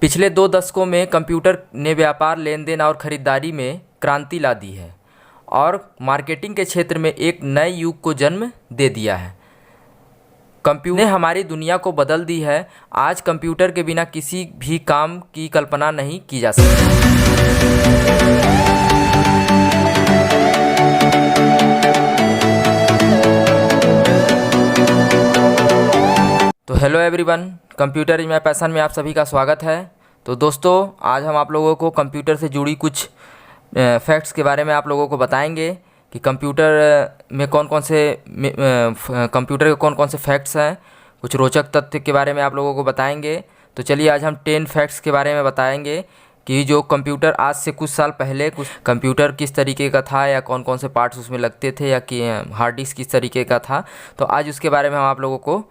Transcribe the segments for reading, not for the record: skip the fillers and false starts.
पिछले 2 दशकों में कंप्यूटर ने व्यापार, लेनदेन और खरीदारी में क्रांति ला दी है और मार्केटिंग के क्षेत्र में एक नए युग को जन्म दे दिया है। कंप्यूटर ने हमारी दुनिया को बदल दी है। आज कंप्यूटर के बिना किसी भी काम की कल्पना नहीं की जा सकती। तो hello everyone, computer is my passion में आप सभी का स्वागत है। तो दोस्तों, आज हम आप लोगों को कंप्यूटर से जुड़ी कुछ फैक्ट्स के बारे में आप लोगों को बताएंगे कि कंप्यूटर में कौन कौन से फैक्ट्स हैं। कुछ रोचक तथ्य के बारे में आप लोगों को बताएंगे। तो चलिए, आज हम 10 फैक्ट्स के बारे में बताएंगे कि जो कंप्यूटर आज से कुछ साल पहले कंप्यूटर किस तरीके का था, या कौन कौन से पार्ट्स उसमें लगते थे, या कि हार्ड डिस्क किस तरीके का था। तो आज उसके बारे में हम आप लोगों को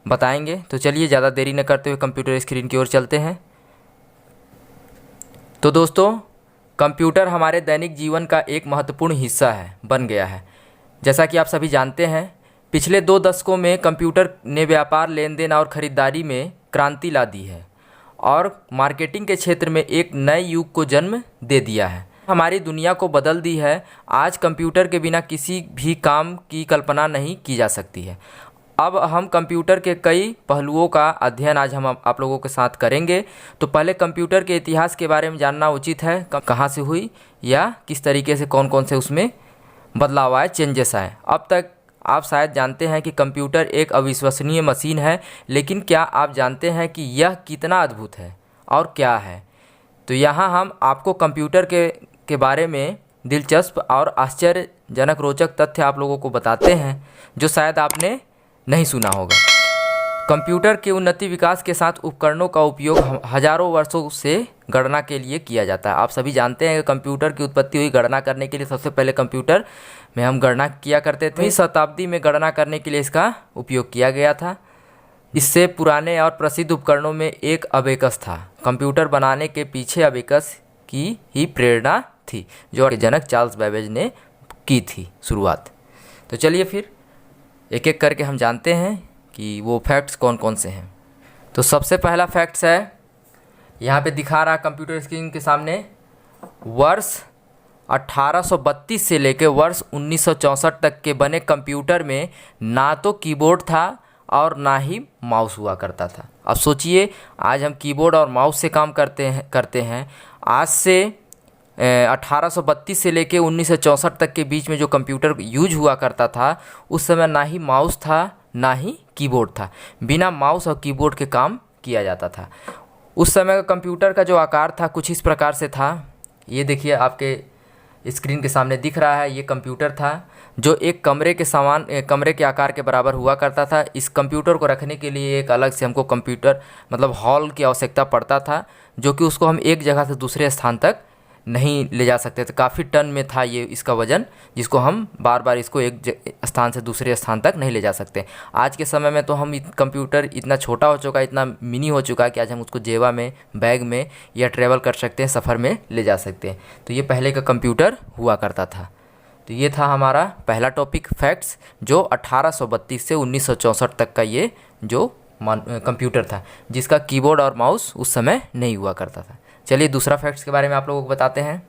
बताएंगे। तो चलिए, ज़्यादा देरी न करते हुए कंप्यूटर स्क्रीन की ओर चलते हैं। तो दोस्तों, कंप्यूटर हमारे दैनिक जीवन का एक महत्वपूर्ण हिस्सा बन गया है। जैसा कि आप सभी जानते हैं, पिछले 2 दशकों में कंप्यूटर ने व्यापार, लेनदेन और खरीदारी में क्रांति ला दी है और मार्केटिंग के क्षेत्र में एक नए युग को जन्म दे दिया है। हमारी दुनिया को बदल दी है। आज कंप्यूटर के बिना किसी भी काम की कल्पना नहीं की जा सकती है। अब हम कंप्यूटर के कई पहलुओं का अध्ययन आज हम आप लोगों के साथ करेंगे। तो पहले कंप्यूटर के इतिहास के बारे में जानना उचित है, कहाँ से हुई या किस तरीके से कौन कौन से उसमें बदलाव आए, चेंजेस आए। अब तक आप शायद जानते हैं कि कंप्यूटर एक अविश्वसनीय मशीन है, लेकिन क्या आप जानते हैं कि यह कितना अद्भुत है और क्या है? तो यहाँ हम आपको कंप्यूटर के बारे में दिलचस्प और आश्चर्यजनक रोचक तथ्य आप लोगों को बताते हैं जो शायद आपने नहीं सुना होगा। कंप्यूटर के उन्नति विकास के साथ उपकरणों का उपयोग हजारों वर्षों से गणना के लिए किया जाता है। आप सभी जानते हैं कि कंप्यूटर की उत्पत्ति हुई गणना करने के लिए। सबसे पहले कंप्यूटर में हम गणना किया करते थे। 20वीं शताब्दी में गणना करने के लिए इसका उपयोग किया गया था। इससे पुराने और प्रसिद्ध उपकरणों में एक अबेकस था। कंप्यूटर बनाने के पीछे अबेकस की ही प्रेरणा थी, जो जनक चार्ल्स बेबेज ने की थी शुरुआत। तो चलिए फिर एक एक करके हम जानते हैं कि वो फैक्ट्स कौन कौन से हैं। तो सबसे पहला फैक्ट्स है, यहाँ पे दिखा रहा कंप्यूटर स्क्रीन के सामने, वर्ष 1832 से लेकर वर्ष 1964 तक के बने कंप्यूटर में ना तो कीबोर्ड था और ना ही माउस हुआ करता था। अब सोचिए, आज हम कीबोर्ड और माउस से काम करते हैं। आज से 1832 से लेके 1964 तक के बीच में जो कंप्यूटर यूज हुआ करता था, उस समय ना ही माउस था ना ही कीबोर्ड था। बिना माउस और कीबोर्ड के काम किया जाता था। उस समय का कंप्यूटर का जो आकार था कुछ इस प्रकार से था। ये देखिए, आपके स्क्रीन के सामने दिख रहा है। ये कंप्यूटर था जो एक कमरे के आकार के बराबर हुआ करता था। इस कंप्यूटर को रखने के लिए एक अलग से हमको कंप्यूटर हॉल की आवश्यकता पड़ता था, जो कि उसको हम एक जगह से दूसरे स्थान तक नहीं ले जा सकते थे। काफ़ी टन में था ये इसका वज़न, जिसको हम बार बार इसको एक स्थान से दूसरे स्थान तक नहीं ले जा सकते। आज के समय में तो हम कंप्यूटर इतना छोटा हो चुका है, इतना मिनी हो चुका है कि आज हम उसको जेबा में, बैग में या ट्रैवल कर सकते हैं, सफ़र में ले जा सकते हैं। तो ये पहले का कंप्यूटर हुआ करता था। तो ये था हमारा पहला टॉपिक, फैक्ट्स, जो 1832 से 1964 तक का ये जो कंप्यूटर था, जिसका कीबोर्ड और माउस उस समय नहीं हुआ करता था। चलिए, दूसरा फैक्ट्स के बारे में आप लोगों को बताते हैं।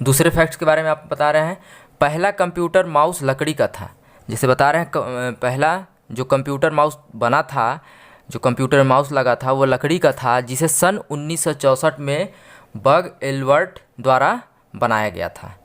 दूसरे फैक्ट्स के बारे में आप बता रहे हैं, पहला कंप्यूटर माउस लकड़ी का था। जैसे बता रहे हैं, पहला जो कंप्यूटर माउस बना था, जो कंप्यूटर माउस लगा था, वो लकड़ी का था, जिसे सन 1964 में बग एल्बर्ट द्वारा बनाया गया था,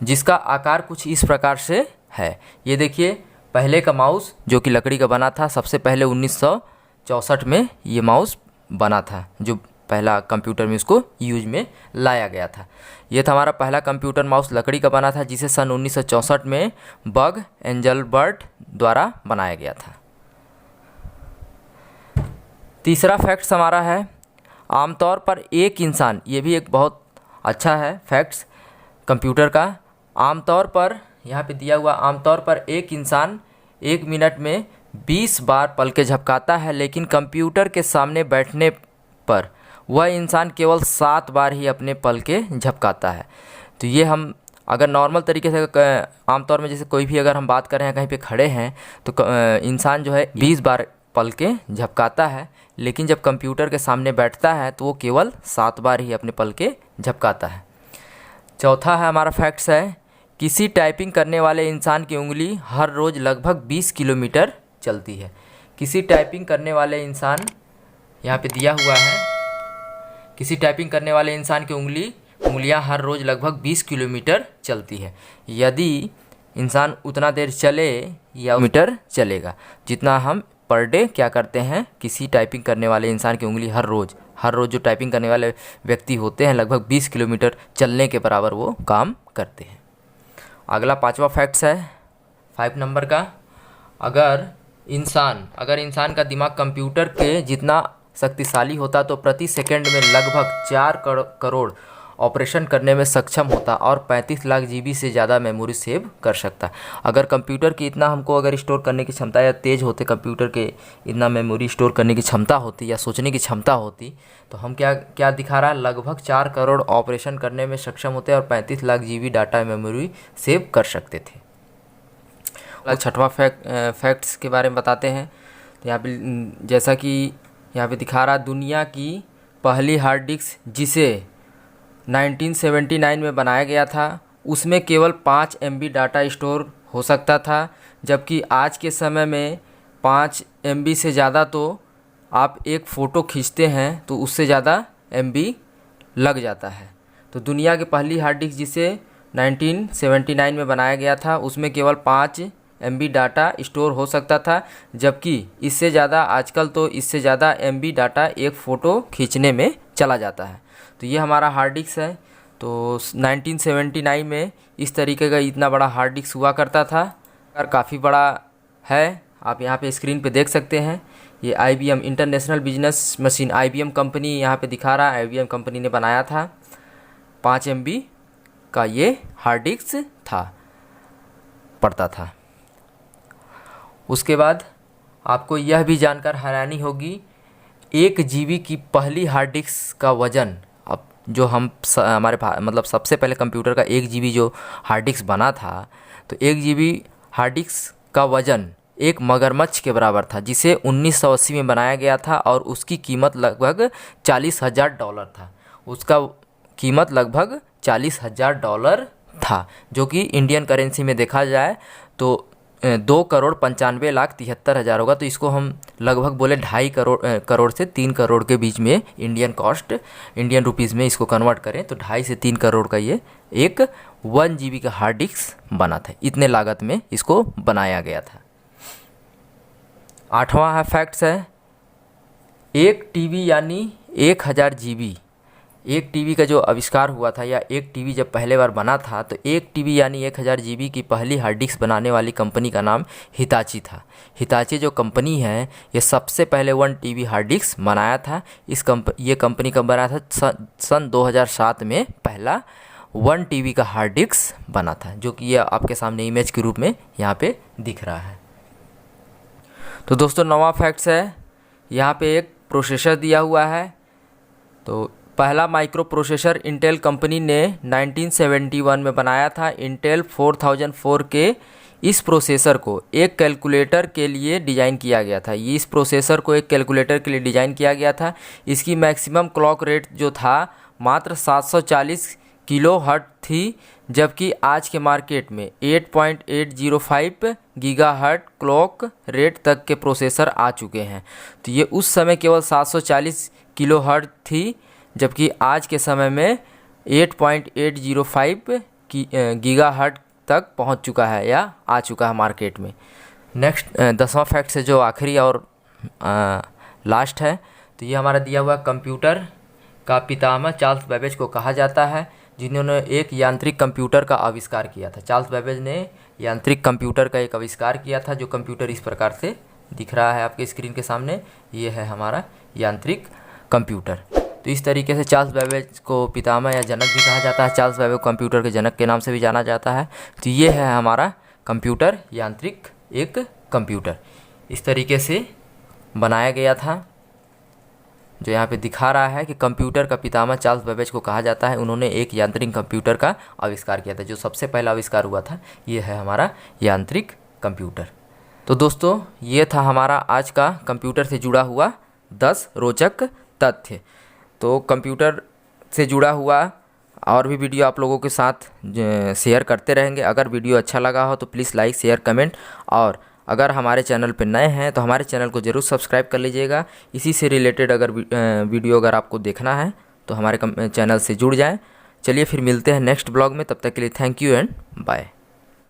जिसका आकार कुछ इस प्रकार से है। ये देखिए, पहले का माउस जो कि लकड़ी का बना था, सबसे पहले 1964 में ये माउस बना था, जो पहला कंप्यूटर में उसको यूज में लाया गया था। ये था हमारा पहला कंप्यूटर माउस लकड़ी का बना था, जिसे सन 1964 में बग एंजलबर्ट द्वारा बनाया गया था। तीसरा फैक्ट्स हमारा है, आमतौर पर एक इंसान, ये भी एक बहुत अच्छा है फैक्ट्स कंप्यूटर का। आमतौर पर यहाँ पे दिया हुआ, आमतौर पर एक इंसान 1 मिनट में 20 बार पलकें झपकाता है, लेकिन कंप्यूटर के सामने बैठने पर वह इंसान केवल 7 बार ही अपने पलकें झपकाता है। तो ये हम अगर नॉर्मल तरीके से आमतौर में जैसे कोई भी अगर हम बात कर रहे हैं कहीं पे खड़े हैं तो इंसान जो है 20 बार पलकें झपकाता है, लेकिन जब कंप्यूटर के सामने बैठता है तो वो केवल 7 बार ही अपने पलकें झपकाता है। चौथा है हमारा फैक्ट्स है, किसी टाइपिंग करने वाले इंसान की उंगली हर रोज़ लगभग 20 किलोमीटर चलती है। किसी टाइपिंग करने वाले इंसान, यहाँ पे दिया हुआ है, किसी टाइपिंग करने वाले इंसान की उंगलियां हर रोज़ लगभग 20 किलोमीटर चलती है। यदि इंसान उतना देर चले या मीटर चलेगा जितना हम पर डे क्या करते हैं, किसी टाइपिंग करने वाले इंसान की उंगली हर रोज़ जो टाइपिंग करने वाले व्यक्ति होते हैं लगभग 20 किलोमीटर चलने के बराबर वो काम करते हैं। अगला 5वां फैक्ट्स है 5 नंबर का, अगर इंसान का दिमाग कंप्यूटर के जितना शक्तिशाली होता तो प्रति सेकंड में लगभग 4 करोड़ ऑपरेशन करने में सक्षम होता और 35 लाख जीबी से ज़्यादा मेमोरी सेव कर सकता। अगर कंप्यूटर की इतना हमको अगर स्टोर करने की क्षमता या तेज़ होते कंप्यूटर के इतना मेमोरी स्टोर करने की क्षमता होती या सोचने की क्षमता होती तो हम क्या दिखा रहा है, लगभग 4 करोड़ ऑपरेशन करने में सक्षम होते और 35 lakh GB data memory save कर सकते थे। 6वां फैक्ट्स के बारे में बताते हैं। तो यहाँ पे जैसा कि यहाँ पे दिखा रहा, दुनिया की पहली हार्ड डिस्क जिसे 1979 में बनाया गया था उसमें केवल 5 MB डाटा स्टोर हो सकता था, जबकि आज के समय में 5 MB से ज़्यादा तो आप एक फ़ोटो खींचते हैं तो उससे ज़्यादा MB लग जाता है। तो दुनिया की पहली हार्ड डिस्क जिसे 1979 में बनाया गया था उसमें केवल 5 MB डाटा स्टोर हो सकता था, जबकि इससे ज़्यादा आजकल तो इससे ज़्यादा MB डाटा एक फ़ोटो खींचने में चला जाता है। तो ये हमारा हार्ड डिस्क है। तो 1979 में इस तरीके का इतना बड़ा हार्ड डिस्क हुआ करता था और काफ़ी बड़ा है। आप यहाँ पे स्क्रीन पे देख सकते हैं, ये IBM international business machine IBM company यहाँ पे दिखा रहा है, IBM कंपनी ने बनाया था। 5 MB का ये हार्ड डिस्क पड़ता था। उसके बाद आपको यह भी जानकर हैरानी होगी, 1 GB की पहली हार्ड डिस्क का वज़न, अब जो हमारे मतलब सबसे पहले कंप्यूटर का 1 GB जो हार्ड डिस्क बना था तो 1 GB हार्ड डिस्क का वज़न एक मगरमच्छ के बराबर था, जिसे 1980 में बनाया गया था और उसकी कीमत लगभग $40,000 था। उसका कीमत लगभग $40,000 था, जो कि इंडियन करेंसी में देखा जाए तो 2,95,73,000 होगा। तो इसको हम लगभग बोले 2.5 करोड़ से 3 करोड़ के बीच में इंडियन रुपीज़ में इसको कन्वर्ट करें तो 2.5 से 3 करोड़ का ये एक 1 GB का हार्ड डिस्क बना था। इतने लागत में इसको बनाया गया था। 8वां है फैक्ट्स है, एक टीवी यानी 1000 GB। एक टीवी का जो आविष्कार हुआ था या एक टीवी जब पहले बार बना था तो एक टीवी यानी 1000 GB की पहली हार्ड डिस्क बनाने वाली कंपनी का नाम हिताची था। हिताची जो कंपनी है ये सबसे पहले 1 TB हार्ड डिस्क बनाया था। ये कंपनी कब बनाया था, सन 2007 में पहला 1 TB का हार्ड डिस्क बना था, जो कि ये आपके सामने इमेज के रूप में यहाँ पे दिख रहा है। तो दोस्तों 9वां फैक्ट्स है, यहाँ पे एक प्रोसेसर दिया हुआ है। तो पहला माइक्रो प्रोसेसर इंटेल कंपनी ने 1971 में बनाया था। इंटेल 4004 के इस प्रोसेसर को एक कैलकुलेटर के लिए डिज़ाइन किया गया था। इस प्रोसेसर को एक कैलकुलेटर के लिए डिज़ाइन किया गया था। इसकी मैक्सिमम क्लॉक रेट जो था मात्र 740 किलोहर्ट्ज़ थी, जबकि आज के मार्केट में 8.805 गीगाहर्ट्ज़ क्लॉक रेट तक के प्रोसेसर आ चुके हैं। तो ये उस समय केवल 740 किलोहर्ट्ज़ थी, जबकि आज के समय में 8.805 गीगाहर्ट्ज़ तक पहुंच चुका है या आ चुका है मार्केट में। नेक्स्ट 10वां फैक्ट है जो आखिरी और लास्ट है। तो ये हमारा दिया हुआ कंप्यूटर का पितामह चार्ल्स बेबेज को कहा जाता है, जिन्होंने एक यांत्रिक कंप्यूटर का आविष्कार किया था। चार्ल्स बेबेज ने यांत्रिक कंप्यूटर का एक आविष्कार किया था, जो कंप्यूटर इस प्रकार से दिख रहा है आपके स्क्रीन के सामने। ये है हमारा यांत्रिक कंप्यूटर। तो इस तरीके से चार्ल्स बेबेज को पितामह या जनक भी कहा जाता है। चार्ल्स बेबेज कंप्यूटर के जनक के नाम से भी जाना जाता है। तो ये है हमारा कंप्यूटर, यांत्रिक एक कंप्यूटर इस तरीके से बनाया गया था। जो यहाँ पे दिखा रहा है कि कंप्यूटर का पितामह चार्ल्स बेबेज को कहा जाता है। उन्होंने एक यांत्रिक कंप्यूटर का आविष्कार किया था। जो सबसे पहला आविष्कार हुआ था ये है हमारा यांत्रिक कंप्यूटर। तो दोस्तों ये था हमारा आज का कंप्यूटर से जुड़ा हुआ 10 रोचक तथ्य। तो कंप्यूटर से जुड़ा हुआ और भी वीडियो आप लोगों के साथ शेयर करते रहेंगे। अगर वीडियो अच्छा लगा हो तो प्लीज़ लाइक शेयर कमेंट, और अगर हमारे चैनल पर नए हैं तो हमारे चैनल को ज़रूर सब्सक्राइब कर लीजिएगा। इसी से रिलेटेड अगर वीडियो अगर आपको देखना है तो हमारे चैनल से जुड़ जाएं। चलिए फिर मिलते हैं नेक्स्ट ब्लॉग में, तब तक के लिए थैंक यू एंड बाय।